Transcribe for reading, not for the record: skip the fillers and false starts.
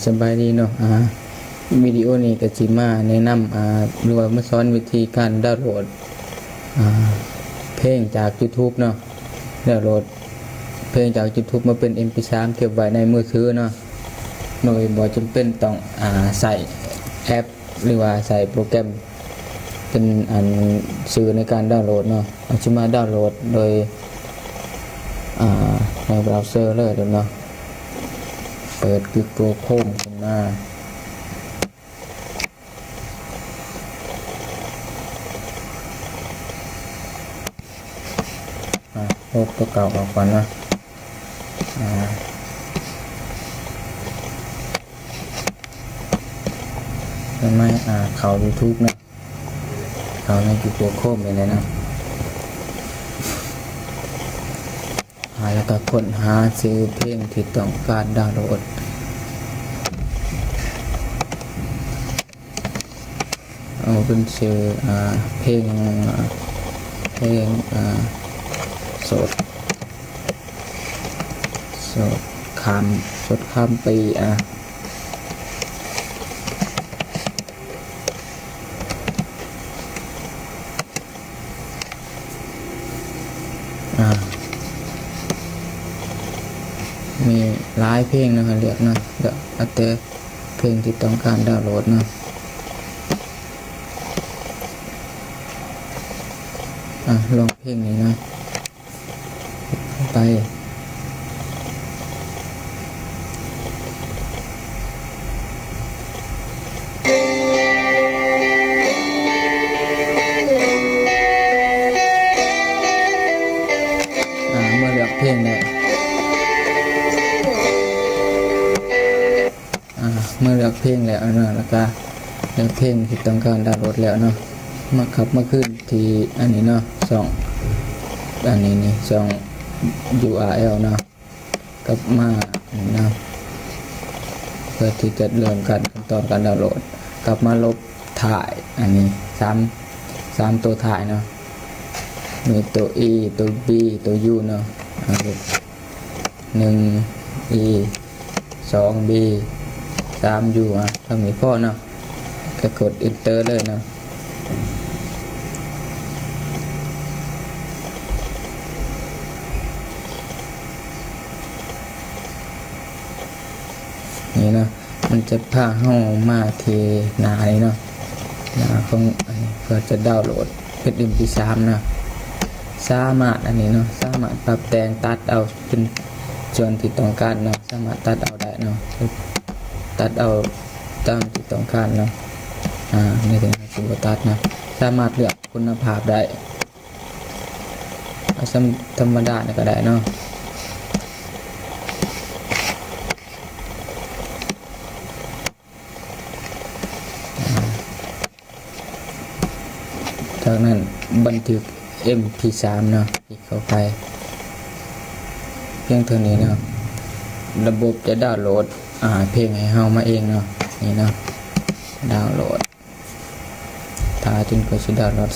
สบายดีเนาะวิดีโอนี้ก็สิมาแนะนำหรือว่ามาสอนวิธีการดาวน์โหลดเพลงจาก YouTube เนาะดาวน์โหลดเพลงจาก YouTube มาเป็น MP3 เก็บไว้ในมือถือเนาะโดยบ่จำเป็นต้องใส่แอปหรือว่าใส่โปรแกรมเป็นสื่อในการดาวน์โหลดเนาะจะมาดาวน์โหลดโดยในเบราว์เซอร์เลยเนาะเปิด Google Chrome ขึ้นมาลบตัวเก่าออกก่อนนะไม่เขา YouTube นะเขาใน Google Chrome เลยนะแล้วก็ค้นหาซื้อเพลงที่ต้องการดาวน์โหลดเอาเป็นชื่อเพลงสดข้ามปีมีหลายเพลงนะครับเลือกนะเดี๋ยวเอาแต่เพลงที่ต้องการดาวน์โหลดนะลองเพลงนี้นะไปเมื่อเลือกเพลงเนี่ยเมื่อเลือกเพลงแล้วเนาะแล้วก็เลือกเพลงที่ต้องการดาวน์โหลดแล้วเนาะมาขึ้นที่อันนี้เนาะอันนี้นี่URL เนาะกับมาเนาะเพื่อที่จะเริ่มขั้นตอนการดาวน์โหลดกลับมาลบถ่ายอันนี้สามตัวถ่ายเนาะมีตัว E ตัว B ตัว U เนาะ1 E 2 B 3 U ทำนี้พ่อเนาะก็กด Enter เลยเนาะนี่เนาะมันจะพาเข้ามาที่หน้านี้เนาะหน้าของเพื่อจะดาวน์โหลดเป็น MP3 นะสามารถอันนี้เนาะสามารถปรับแต่งตัดเอาเป็นส่วนที่ต้องการเนาะสามารถตัดเอาได้เนาะตัดเอาตามที่ต้องการเนาะนี่ถึงสุดตัดนะสามารถเลือกคุณภาพได้เอาธรรมดาเนี่ยก็ได้เนาะจากนั้นบันทึก MP3 เนาะคลิกเข้าไปเพียงเท่านี้เนาะระบบจะดาวน์โหลดเพลงให้เฮามาเองเนาะนี่เนาะดาวน์โหลดถ้าจนกว่าจะดาวน์โหลด